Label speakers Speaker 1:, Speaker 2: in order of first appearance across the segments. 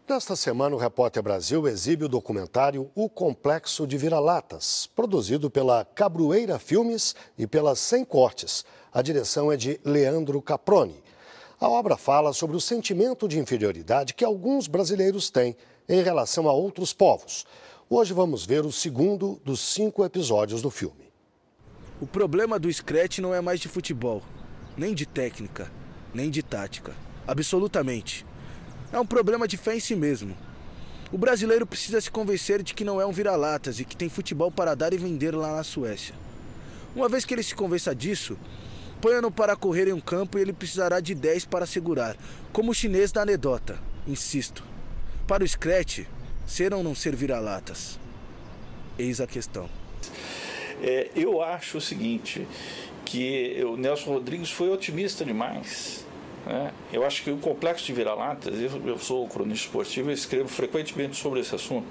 Speaker 1: Nesta semana, o Repórter Brasil exibe o documentário O Complexo de Vira-Latas, produzido pela Cabroeira Filmes e pela Sem Cortes. A direção é de Leandro Caproni. A obra fala sobre o sentimento de inferioridade que alguns brasileiros têm em relação a outros povos. Hoje vamos ver o segundo dos 5 episódios do filme.
Speaker 2: O problema do Scratch não é mais de futebol, nem de técnica, nem de tática. Absolutamente. É um problema de fé em si mesmo. O brasileiro precisa se convencer de que não é um vira-latas e que tem futebol para dar e vender lá na Suécia. Uma vez que ele se convença disso, ponha-no para correr em um campo e ele precisará de 10 para segurar, como o chinês da anedota. Insisto. Para o Scratch, ser ou não ser vira-latas? Eis a questão.
Speaker 3: Eu acho o seguinte, que o Nelson Rodrigues foi otimista demais. Eu acho que o complexo de vira-latas, eu sou cronista esportivo e escrevo frequentemente sobre esse assunto.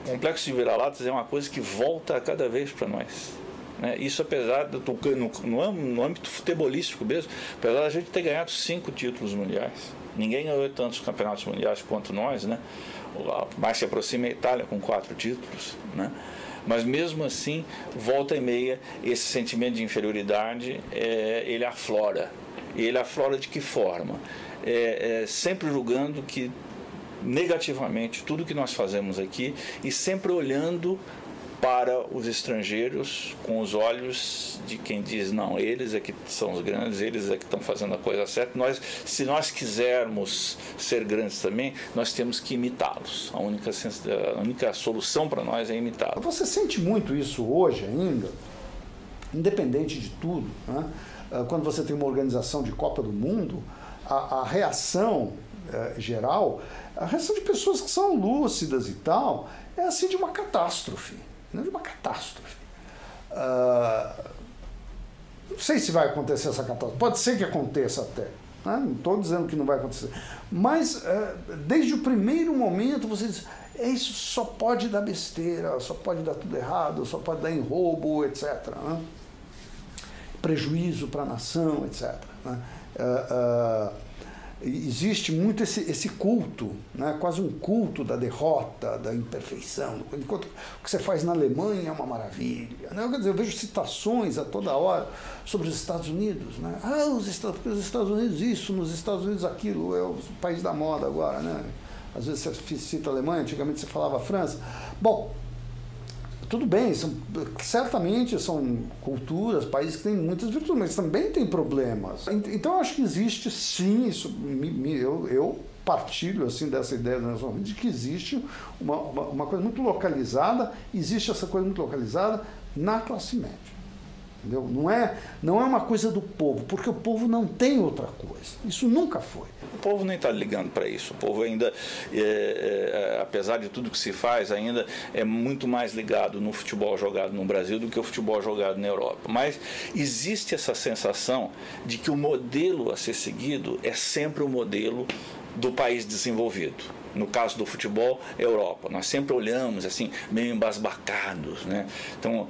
Speaker 3: O complexo de vira-latas é uma coisa que volta a cada vez para nós. Isso apesar de, no âmbito futebolístico mesmo, apesar da gente ter ganhado 5 títulos mundiais. Ninguém ganhou tantos campeonatos mundiais quanto nós, né? Mais se aproxima a Itália com 4 títulos, né? Mas mesmo assim, volta e meia, esse sentimento de inferioridade, ele aflora. E ele aflora de que forma? Sempre julgando que negativamente tudo que nós fazemos aqui e sempre olhando para os estrangeiros com os olhos de quem diz, não, eles é que são os grandes, eles é que estão fazendo a coisa certa. Se nós quisermos ser grandes também, nós temos que imitá-los. A única solução para nós é imitá-los.
Speaker 4: Você sente muito isso hoje ainda, independente de tudo, né? Quando você tem uma organização de Copa do Mundo, a reação geral, a reação de pessoas que são lúcidas e tal, é assim de uma catástrofe. Não é de uma catástrofe. Não sei se vai acontecer essa catástrofe. Pode ser que aconteça até. Né? Não estou dizendo que não vai acontecer. Mas, desde o primeiro momento, você diz, isso só pode dar besteira, só pode dar tudo errado, só pode dar enroubo, etc. Né? Prejuízo para a nação, etc. Né? Existe muito esse culto, né? Quase um culto da derrota, da imperfeição. Enquanto o que você faz na Alemanha é uma maravilha. Né? Quer dizer, eu vejo citações a toda hora sobre os Estados Unidos. Né? Os Estados Unidos isso, nos Estados Unidos aquilo, é o país da moda agora. Né? Às vezes você cita a Alemanha, antigamente você falava a França. Bom, tudo bem, certamente são culturas, países que têm muitas virtudes, mas também têm problemas. Então eu acho que existe sim, isso, eu partilho assim, dessa ideia de que existe uma coisa muito localizada, existe essa coisa muito localizada na classe média. Entendeu? Não é uma coisa do povo, porque o povo não tem outra coisa. Isso nunca foi.
Speaker 3: O povo nem está ligando para isso. O povo ainda, apesar de tudo que se faz, ainda é muito mais ligado no futebol jogado no Brasil do que o futebol jogado na Europa. Mas existe essa sensação de que o modelo a ser seguido é sempre o modelo do país desenvolvido. No caso do futebol, Europa. Nós sempre olhamos assim, meio embasbacados, né? Então,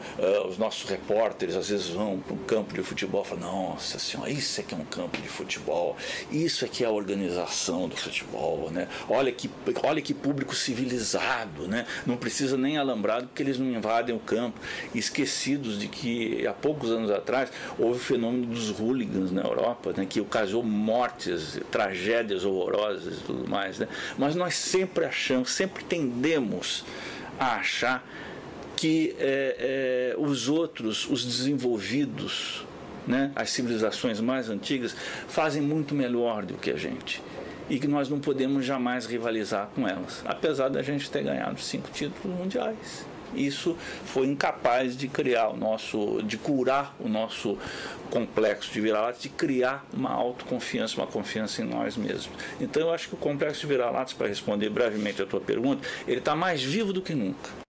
Speaker 3: os nossos repórteres às vezes vão para um campo de futebol e falam, nossa senhora, isso é que é um campo de futebol, isso é que é a organização do futebol, né? Olha que público civilizado, né? Não precisa nem alambrado porque eles não invadem o campo. Esquecidos de que há poucos anos atrás houve o fenômeno dos hooligans na Europa, né? Que ocasionou mortes, tragédias horrorosas e tudo mais, né? Mas nós sempre achamos, sempre tendemos a achar que os outros, os desenvolvidos, né, as civilizações mais antigas, fazem muito melhor do que a gente. E que nós não podemos jamais rivalizar com elas, apesar da gente ter ganhado 5 títulos mundiais. Isso foi incapaz de de curar o nosso complexo de vira-latas, de criar uma autoconfiança, uma confiança em nós mesmos. Então eu acho que o complexo de vira-latas, para responder brevemente a tua pergunta, ele está mais vivo do que nunca.